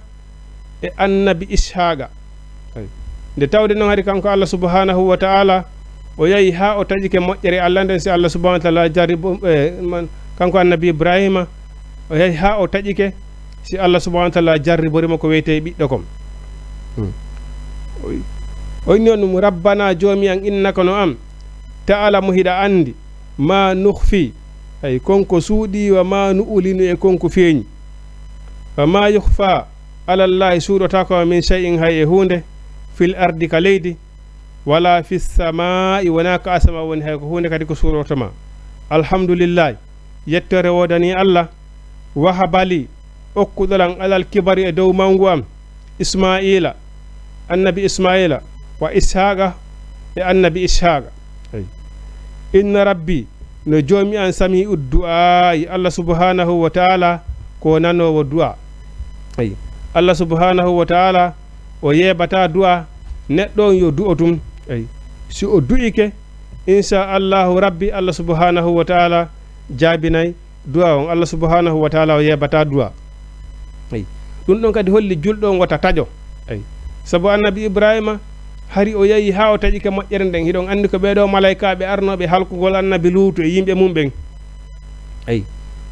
e annabi ishaqa nde tawde non hari kanko Allah subhanahu wa ta'ala o yayi ha o tajike moƴƴere Allah nden si Allah subhanahu wa ta'ala jaribo kanko annabi ibrahima o yayi ha o tajike si Allah subhanahu wa ta'ala jarriborimo ko weyte ɓiɗɗo kom o inni on rabbana joomi an innaka no am ta'ala mo hiɗa andi ma nukhfi ay konko suuɗi wa ma nu'linu e konko feeñi wa ma yukhfa ala allahi suudota ko min shay'in hay e hunde fil ardi ka leydi wala fis samai wona ka asama woni hay ko hunde kadi ko suurotoma alhamdulillah yettore wodani allah wahabali okkudolan alal kibari e dow mangu am ismaila annabi ismaila wa ishaqa e annabi ishaqa inna rabbi no joomi an sami uddu'a Allah subhanahu wa ta'ala ko nanowo du'a ay Allah subhanahu wa ta'ala o yebata du'a neɗɗo yo du'otum ay si o du'ike insha Allahu rabbi Allah subhanahu wa ta'ala jabinay du'a on Allah subhanahu wa ta'ala o yebata du'a ay dum don kadi holli juldo on wata tajo ay sabu annabi ibrahima hari o yayi ha o tajike moƴƴere nden hidon andi ko beedo malaikaabe arnobe halkugol annabi luutu e yimbe mum ben ay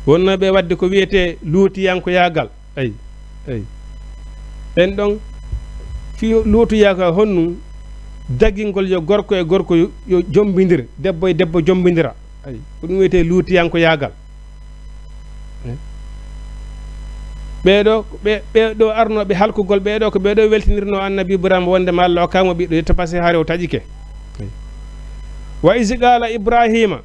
wonnobe wadde ko wiyete luuti yanko yagal ay den don fi luutu yaga honnu dagingol yo gorko e gorko yo jombindir debbo e debbo jombindira ay ko dum wiyete luuti yanko yagal beedo arnobe halkugol beedo ko beedo weltinirno annabi ibrahima wonde ma Allah kamo bido to passé hare o tajike wa iz qala ibrahima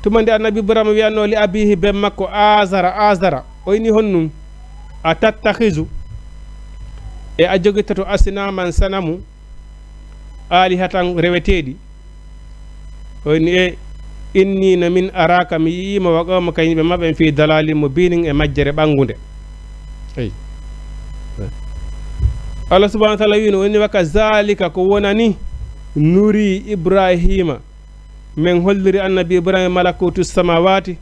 tumande annabi ibrahima wiyanno li abihi ben makko azara o ini honnum a tattakhizu e a jogitoto asinaman sanamu alihatan reweteɗi o ini e innina min araka mi yiyima wa qawma kañumɓe maɓen fi dalalin mo binin e majjere ɓangude eyi Allah subhanahu wa ta'ala wino woni waka zalika ko wonani nuri ibrahima men holliri annabi ibrahima malakutu samawati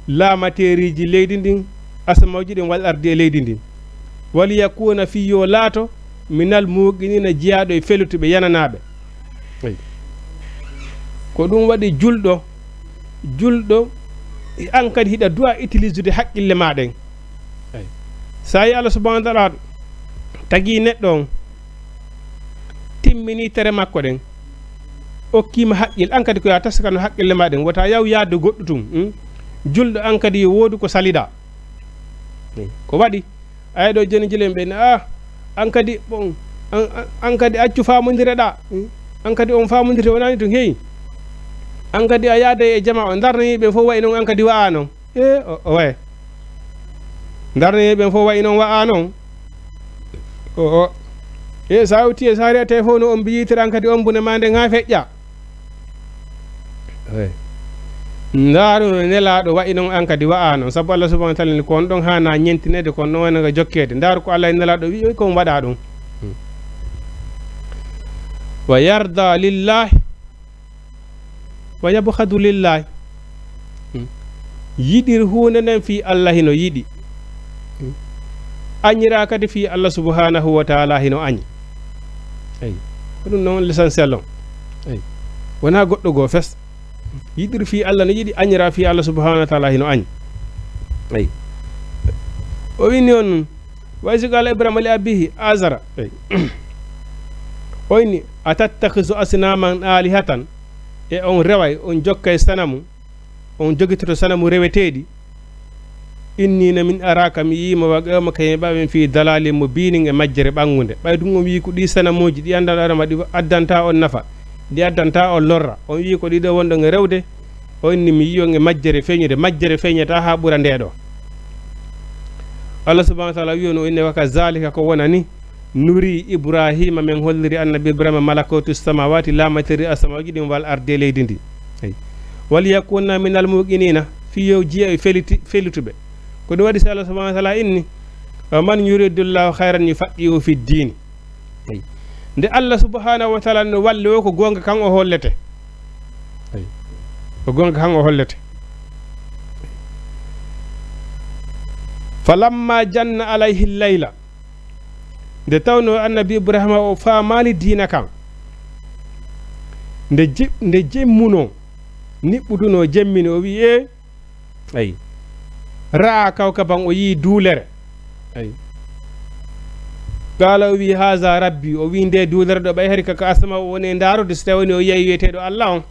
laamatériji leydi ndin asamawji ɗin wal ardi e leydi ndin wali yakuna fi yo laato minal muqinina jiyaɗo e felutuɓe yananaɓe ko ɗum waɗi julɗo an kadi hiɗa duwa utiliser haqqille maɗen sa yi Allah subhanahu wa ta'ala tagi neɗɗo on timmini tere makko ɗen okkima haqqil an kadi ko ya taskano haqqille maɗen wota yaw yaade goɗɗo tum julɗo an kadi woodi ko salida ko waɗi ayi ɗo joni jilen ɓe an kadi bon an kadi accu famodireɗa an kadi on famodire wonani tun heyi an kadi a yaada e jama o darnayiɓe fof wayi noon an kadi wa'a noon o waye darnayiɓe fof wayi noon wa'a noon o sa hawti e saari a tawi fof no on mbiyitira an kadi on bune ma nden ha feƴƴa ndaaru nelaɗo wayi noon an kadi wa'a noon sabu Allah subhanahu wa ta'ala ko on ɗon hana ñentinede kon ɗon wona ko jokkede ndaaru ko Allah e nelaɗo wi kon waɗa ɗum wa yarda lillahi wa yabkhadu lillahi yiɗir hunde nden fi Allah hino yiɗi añira kadi fi Allah subhanahu wa ta'ala hino añi eyi ko ɗum noon l'essentiel on eyi wona goɗɗo goo fes yiɗir fi Allah no yiɗi añira fi Allah subhanahu wa ta'ala hino añi eyi o wini on waysi qala ibrahima li abihi azara eyi o inni atattakhizu asnaman alihatan e on reway on jokkay sanamu on jogitoto sanamu reweteɗi innina min araka mi yima wa qawma kayen ɓaɓen fi dalalin mo binin e majjere ɓangude ɓay ɗum on wi ko ɗi sanamuji ɗi andanɗaɗama ɗi addanta on nafa ɗi addanta on lorra on wi ko ɗiɗo wonɗo e rewde o inni mi yiyon e majjere feñude majjere feñata ha ɓuura ndeɗo Allah subhanahu wa ta'ala wi on o inni waka zalika ko wonani nuri ibrahima men holliri annabi ibrahima malakutu samawati lamatiri asamaji ɗin wal arde leydi ndi wal yakunna minal muqinina fiyo jiya e felituɓe ko ɗum waɗi so Allah subhanahu wa ta'ala inni man yuridullahu hayran yufaqihu fi ddini nde Allah subhanahu wa ta'ala no walli o ko gonga kan o hollete ko gonga kan o hollete falamma janna alayhi layla nde tawno annabi ibrahima o faamali diina kan nde jemmuno niɓɓutuno jemmini o wi ayi ra'a kawkaban o yi duulere ayi qala o wi haza rabbi o wi nde duulere ɗo ɓay hari kaka asama o woni ndarude so tawi woni o yeyi wiyeteɗo Allah on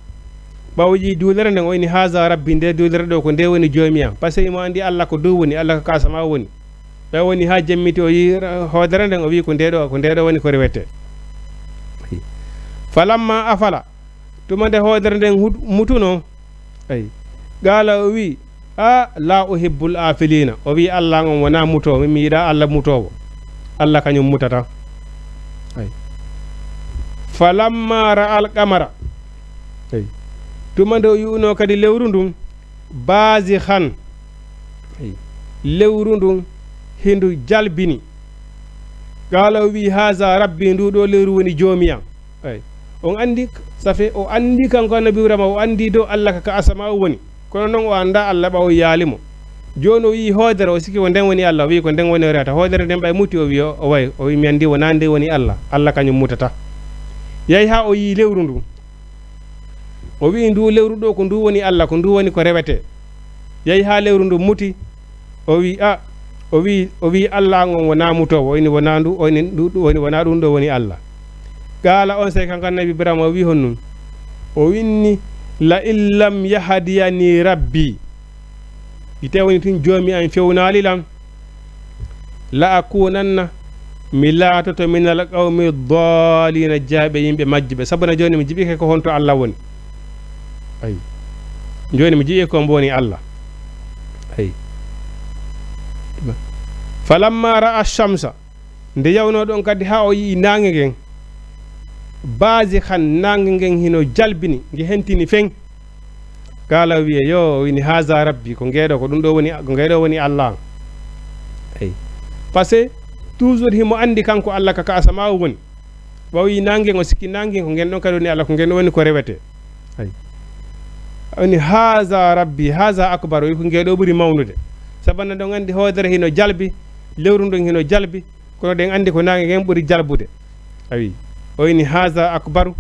ɓawo yi duulere nden o wini haza rabbi nde duulere ɗo ko nde woni jomiyam par ce que imo andi Allah ko dow woni Allah ko kasama woni ɓay woni ha jemmiti o yi hoodere nden o wi ko ndeɗo woni ko rewete falamma afala tuma nde hoodere nden mutuno ayi qala o wi la uhibbul afilina o wi Allah on wona mutowo mi yiɗa Allah mutowo Allah kañum mutata ay falamma ra'al qamara ay tuma nde o yuuno kadi lewru ndun baasi han ay lewru ndun hindu jalbini qala o wi haza rabbi ndu ɗo lewru woni joomiyam ay on andi safe o andi kanko annabi ibrahima o andi dow Allah kaka asama o woni kono noon o anda Allah ɓawo yaalimo joni o yi hoodere o sikki ko nden woni Allah o wi ko nden woni reta hoodere nden ɓay muti o wi o way o wi mi andi wona nde woni Allah kañum mutata yeyi ha o yi lewru ndu o wi ndu lewru ɗo ko ndu woni Allah ko ndu woni ko rewete yeyi ha lewru ndu muti o wi o wi Allah on wona mutowo o ini wona ndu o ini ndu woni wona ɗum ɗo woni Allah gaala on sey kanko annabi ibrahima o wi hon nun o winni la illam yahdiyani rabbi ite woni tun joomi an fewnali lam la akunanna mi laatoto minal qawmi dalina jaaɓe yimɓe majjiɓe sabuna joni mi jiɓike ko honto Allah woni ayi joni mi jiye ko mboni Allah ay falamma ra'a shamsa nde yawno ɗon kadi ha o yi nange ngen baasi han nange ngen hino jalbini nge hentini feng kala wiye yo wini haza rabbi ko ngeɗo ko ɗum ɗo woni ko ngeɗo woni Allah ay parce que toujours himo andi kanko Allah kaka asama woni ɓawi nange o sikki nange ko ngen ɗon kadi woni Allah ko ngen ɗon woni ko rewete ay woni haza rabbi haza akbar ko ngeɗo ɓuri mawnude sabanna ɗon andi hoodere hino jalbi lewru ndon hino jalbi kono ɗen andi ko nange ngen ɓuri jalbude awi o wini haza akbaru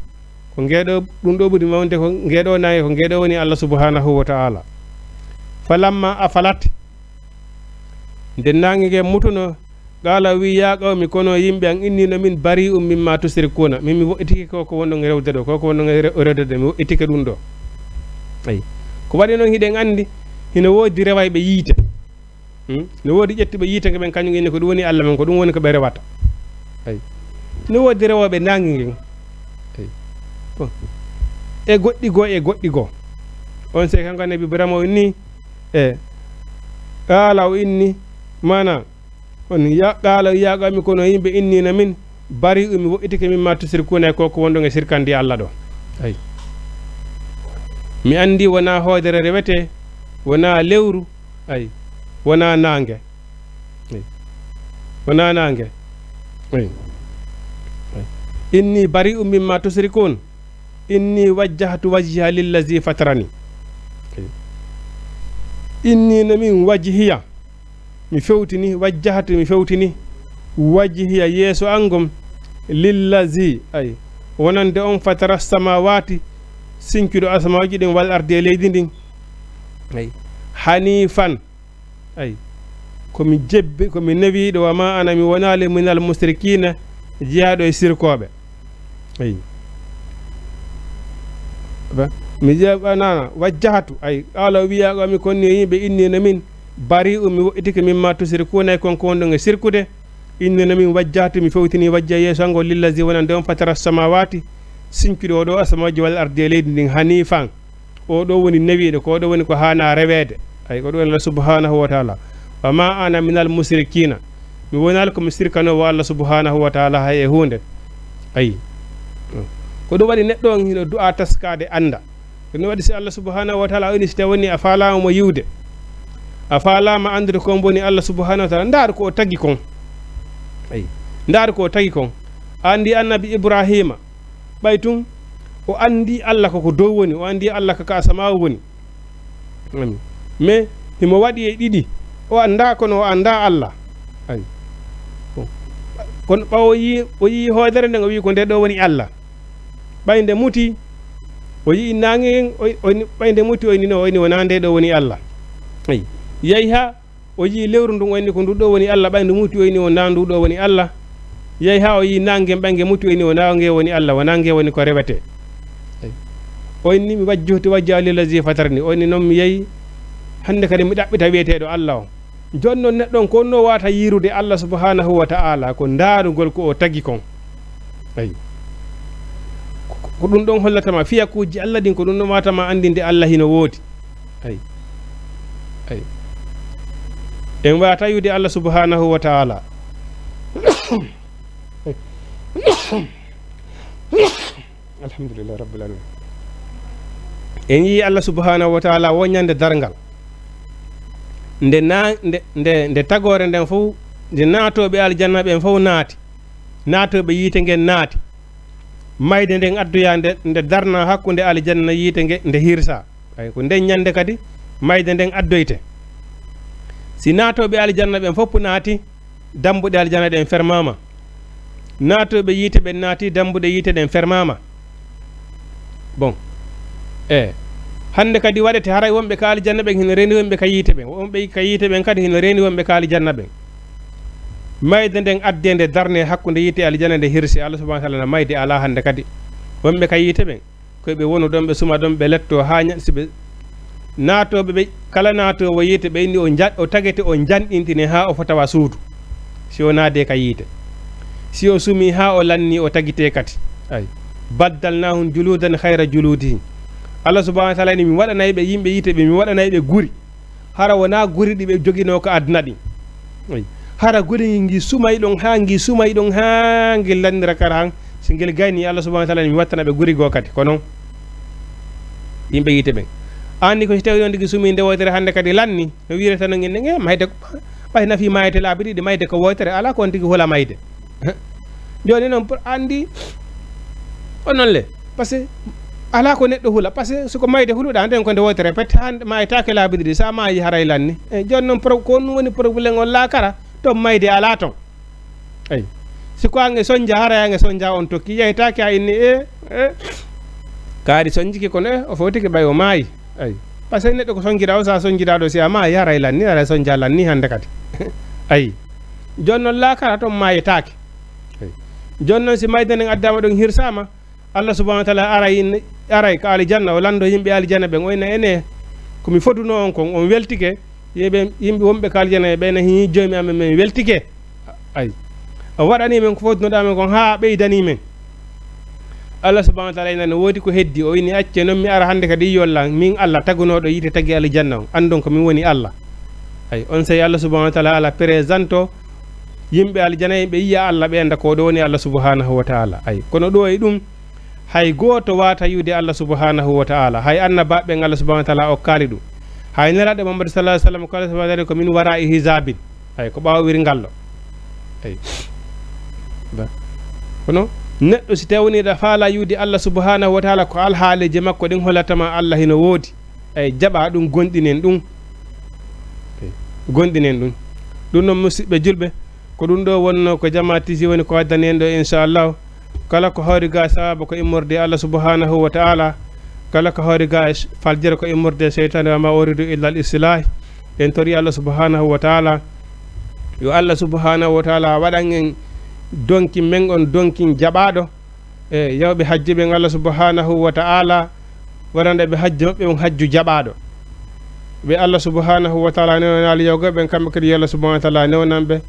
ko ngeɗo ɗum ɗo ɓuri mawnude ko ngeɗo nange ko ngeɗo woni Allah subhanahu wa ta'ala falamma afalat nde nange ngen mutuno qala wi ya qawmi kono yimɓe an innino min bari mimma tusrikuna min mi wo'itike ko wonɗo e rewde ɗo ko wonɗo e rewde mi wo'itike ɗum ɗo ayi ko waɗi noon hiɗen andi hino woodi rewayɓe yiite no woodi ƴettuɓe yiite nge ɓen kañum inni ko ɗum woni Allah men ko ɗum woni ko ɓe rewata ayi no woodi rewoɓe nangi ngen ayi bon e goɗɗi goo on se kanko nabi Ibrahima o inni qala o inni mana on ya qala ya qawmi kono yimɓe innina min bari mi wo'itike mimma tusrikuna ko wonɗo e sirkandi Allah ɗo ayi mi andi wona hoodere rewete wona lewru ayi wona nange wona nange ayi inni bari mimma tusrikun inni wajjahtu wajhiya lillazi fatarani inni no min wajhiya mi fewtini wajjahatu mi fewtini wajhiya yeeso angom lillazi ay wonande on fatara samawati sinkiɗo asamaji ɗin wal ardi e leydi ndin ay hanifan ay komi jebbi komi newiɗo wa ma ana mi wonali minal musrikina jeyaɗo e sirkoɓe ay mi jeɓanana wajjahatu ay qala wiyaɓami konni yimɓe innino min bari mi wo'itike mimma tusrikuna konko wonɗo e sirkude innino min wajjahatu mi fewtini wajja yeeso ngo lillazi wonande on fatara samawati sinkiɗo oɗo asamaji wal ardi e leydi ndin hanifan oɗo woni newiɗo ko oɗo woni ko hana rewede ay ko ɗum Allah subhanahu wa ta'ala wa ma ana minal musrikina mi wonal ko mi sirkanowo Allah subhanahu wa ta'ala hay e hunde ayi ko ɗum waɗi neɗɗo on hino du'a taskade anda ko ɗum waɗi si Allah subhanahu wa ta'ala woni si tawoni a falama mo yiwde a falama andude kon boni Allah subhanahu wa ta'ala ndaar ko o tagi kon ayi ndaar ko o tagi kon andi annabi Ibrahima ɓay tun o andi Allah koko dow woni o andi Allah koko asama woni mais himo waɗi e ɗiɗi o anda kono o anda Allah ayi kono ɓawo o yi hoodere nde o wi ko nde ɗo woni Allah ɓayde muti o yi nange ɓayde muti o inni no o inni wona nde ɗo woni Allah ayi yeyi ha o yi lewru ndun o inni ko nduɗo woni Allah ɓayde muti o inni wona nduɗo woni Allah yeyi ha o yi nangue ɓangue muti o inni wona nge woni Allah wona nge woni ko rewete o inni mi wajjuhti wajja lillazi fatarni o inni noon mi yeyi hande kadi mi ɗaɓɓita wiyeteɗo Allah o joni noon neɗɗon ko no wata yirude Allah subhanahu wa ta'ala ko ndaarugol ko o tagi kon ayi ko ɗum ɗon hollatama fiyakuji Allah ɗin ko ɗum ɗon watama andinde Allah hino woodi ayi ayi en wata yude Allah subhanahu wa ta'ala alhamdulillah rabbil alamin en yi Allah subhanahu wa ta'ala woññande dargal nde tagore nden fof nde naatoɓe aljanna ɓen fof naatoɓe yiite ngen naati mayde nden addoya nde darna hakkude aljanna yiite nge nde hirsa ay ko nden ñande kadi mayde nden addoyte si naatoɓe aljanna ɓen fof naati dambuɗe aljanna ɗen fermama naatoɓe yiite ɓen naati dambuɗe yiite ɗen fermama bon hande kadi waɗete haray wonɓe ka aljanna ɓen hino reni wonɓe ka yiite ɓen wonɓe ka yiite ɓen kadi hino reni wonɓe ka aljanna ɓen mayde nden adde nde darne hakkude yiite aljanna nde hirsi Allah subhanahu wa ta'ala mayde ala hande kadi wonɓe ka yiite ɓen koyeɓe wonu ɗon ɓe suma ɗon ɓe letto ha siɓe naatoɓe ɓe kala naatowo yiite ɓe inni o tagete o janɗintine ha o fotawa suudu si o naade ka yiite si o sumi ha o lanni o tagite kadi ay baddalnahum juludan hayra juludihim Allah subhanahu wa ta'ala ni mi waɗanayi ɓe yimɓe yite ɓe mi waɗanayi ɓe guri hara wona guri ɗi ɓe jogino ko aduna ɗi hara guri ngi sumay ɗon ha ngi sumay ɗon ha ngel landira kara han so ngel gayni Allah subhanahu wa ta'ala ni mi wattana ɓe guri goo kadi ko noon yimɓe yite ɓen anni ko so tawi on tigi sumi nde woytere hannde kadi lanni no wirata no ngenne nge mayde ɓay nafi mayde laabi ɗiɗi mayde ko woytere ala ko on tigi hula mayde joni noon pour andi o noon le par ce que ala ko neɗɗo hula par ce que soko mayde huluɗa nden ko nde woytere pette hande maytake laabi ɗiɗi sa mayi haray lanni joni noon ko ɗum woni probléme on laakara to mayde ala ton eyi siko ange soñdia harayange soñdia on tokki yeytake a inni kaari soñjiki kono o fo tigi ɓay o maayi ay par ce que neɗɗo ko soñjiɗa o sa soñjiɗa ɗo si a maayi haray lanni ara soñdia lanni hannde kadi ayi joni noon laakara toon mayetake joni noon si maydanen addama ɗon hirsama Allah subhanahu wa ta'ala aray ko alijanna o lando yimɓe alijanna ɓen oyna ene komi foduno on kon on weltike yimɓe wonɓe ko alijanna ɓeyna hi joomi amen min weltike ay o waɗani men ko fodunoɗamen kon ha ɓeydani men Allah subhanahu wa ta'ala inane woodi ko heddi o ini acce noon mi ara hannde kadi yolla min Allah tagunoɗo yite tagui alijanna on andon ko min woni Allah ay on sey Allah subhanahu wa ta'ala ala présente o yimɓe aljana ɓe yiya Allah ɓe anda ko ɗo woni Allah subhanahu wa ta'ala ay kono ɗo e ɗum hay goto wata yude Allah subhanahu wa ta'ala hay annabaɓe Allah subhanahu wa ta'ala o kaali ɗum hay nelaɗo Muhammad sallallahu alaihi wasallam kala subhanahu wa ta'ala ko min wara e hisabin ay ko ɓawir ngallo ay kono neɗɗo si tawniɗa faala yude Allah subhanahu wa ta'ala ko alhaaleje makko ɗin holatama Allah hino woodi ay jaɓa ɗum gonɗinen ɗum gonɗinen ɗum ɗum noon musidɓe julɓe ko ɗum ɗo wonno ko jama tisi woni ko waddani en ɗo inchallahu kala ko hawri ga sababu ko immorde Allah subhanahu wa ta'ala kala ko hawri ga faljere ko immorde seytane wama uridu illa al islah en tori Allah subhanahu wa ta'ala yo Allah subhanahu wa ta'ala waɗan en donki men on donkin jaɓaɗo e yawɓe hajji ɓen Allah subhanahu wa ta'ala waɗande ɓe hajji maɓɓe on hajju jaɓaɗo ɓe Allah subhanahu wa ta'ala newnali yawgoɓen kamɓe kadi yo Allah subhanahu wa ta'ala newnanɓe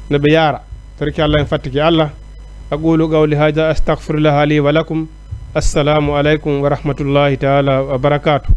no ɓe yaara torki Allah en fattiki Allah aqulu qawli hadha astaghfirullah li wa lakum assalamu aleykum wa rahmatullahi ta'ala wa barakatuh